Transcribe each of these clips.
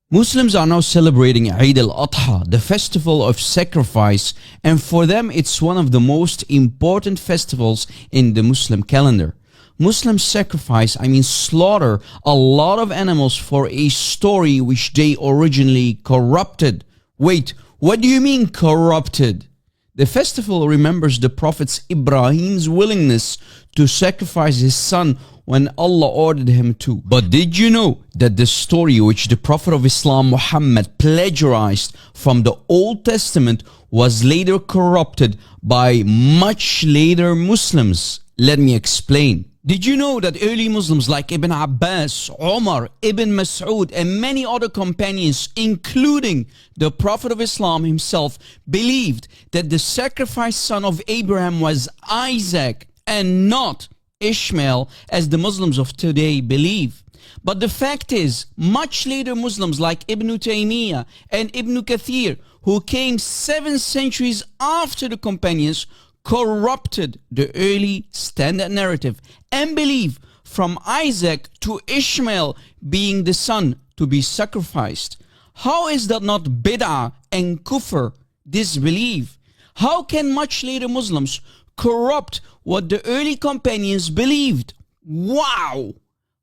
Muslims are now celebrating Eid al-Adha, the festival of sacrifice, and for them it's one of the most important festivals in the Muslim calendar. Muslims sacrifice, slaughter a lot of animals for a story which they originally corrupted. Wait, what do you mean corrupted? The festival remembers the Prophet Ibrahim's willingness to sacrifice his son when Allah ordered him to. But did you know that the story which the Prophet of Islam Muhammad plagiarized from the Old Testament was later corrupted by much later Muslims? Let me explain. Did you know that early Muslims like Ibn Abbas, Umar, Ibn Mas'ud and many other companions, including the Prophet of Islam himself, believed that the sacrificed son of Abraham was Isaac and not Ishmael, as the Muslims of today believe? But the fact is, much later Muslims like Ibn Taymiyyah and Ibn Kathir, who came 7 centuries after the companions, corrupted the early standard narrative and believe from Isaac to Ishmael being the son to be sacrificed. How is that not bid'ah and kufr, disbelief? How can much later Muslims corrupt what the early companions believed? Wow!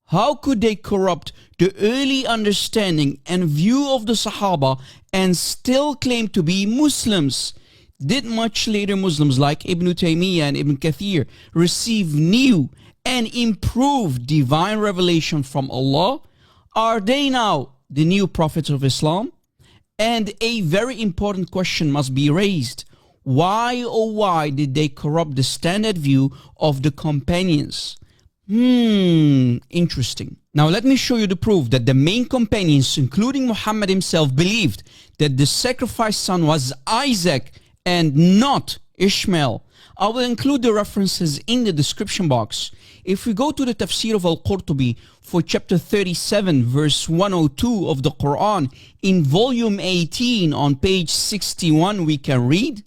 How could they corrupt the early understanding and view of the Sahaba and still claim to be Muslims? Did much later Muslims like Ibn Taymiyyah and Ibn Kathir receive new and improved divine revelation from Allah? Are they now the new prophets of Islam? And a very important question must be raised. Why, oh why, did they corrupt the standard view of the companions? Interesting. Now let me show you the proof that the main companions, including Muhammad himself, believed that the sacrificed son was Isaac and not Ishmael. I will include the references in the description box. If we go to the tafsir of Al-Qurtubi for chapter 37 verse 102 of the Quran in volume 18 on page 61, we can read,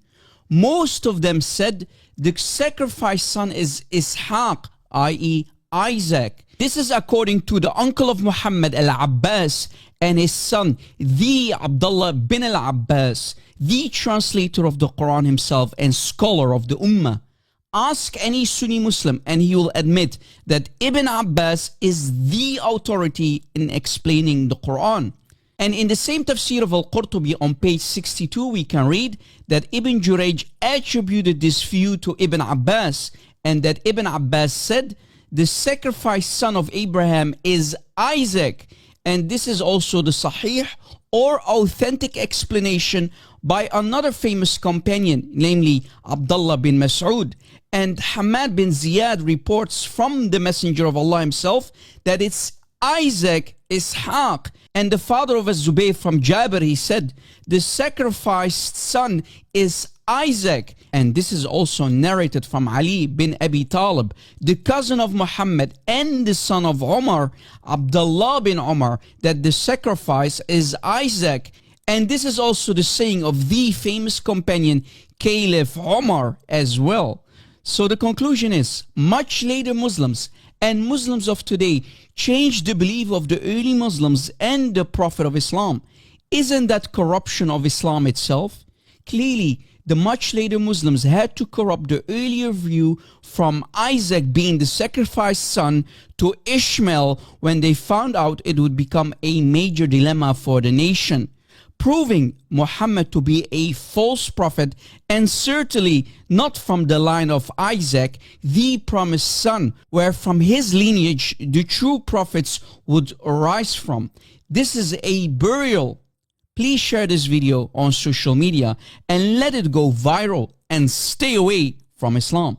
most of them said the sacrificed son is Ishaq, i.e. Isaac. This is according to the uncle of Muhammad, Al-Abbas, and his son, the Abdullah bin Al-Abbas, the translator of the Quran himself and scholar of the Ummah. Ask any Sunni Muslim and he will admit that Ibn Abbas is the authority in explaining the Quran. And in the same tafsir of Al-Qurtubi on page 62, we can read that Ibn Jurayj attributed this view to Ibn Abbas, and that Ibn Abbas said, the sacrificed son of Abraham is Isaac. And this is also the sahih or authentic explanation by another famous companion, namely Abdullah bin Mas'ud. And Hamad bin Ziyad reports from the Messenger of Allah himself that it's Isaac, Ishaq. And the father of Az-Zubayr from Jabir, he said, the sacrificed son is Isaac. And this is also narrated from Ali bin Abi Talib, the cousin of Muhammad and the son of Umar, Abdullah bin Umar, that the sacrifice is Isaac. And this is also the saying of the famous companion Caliph Umar as well. So the conclusion is, much later Muslims and Muslims of today changed the belief of the early Muslims and the Prophet of Islam. Isn't that corruption of Islam itself? Clearly, the much later Muslims had to corrupt the earlier view from Isaac being the sacrificed son to Ishmael when they found out it would become a major dilemma for the nation, proving Muhammad to be a false prophet and certainly not from the line of Isaac, the promised son, where from his lineage the true prophets would arise from. This is a burial. Please share this video on social media and let it go viral and stay away from Islam.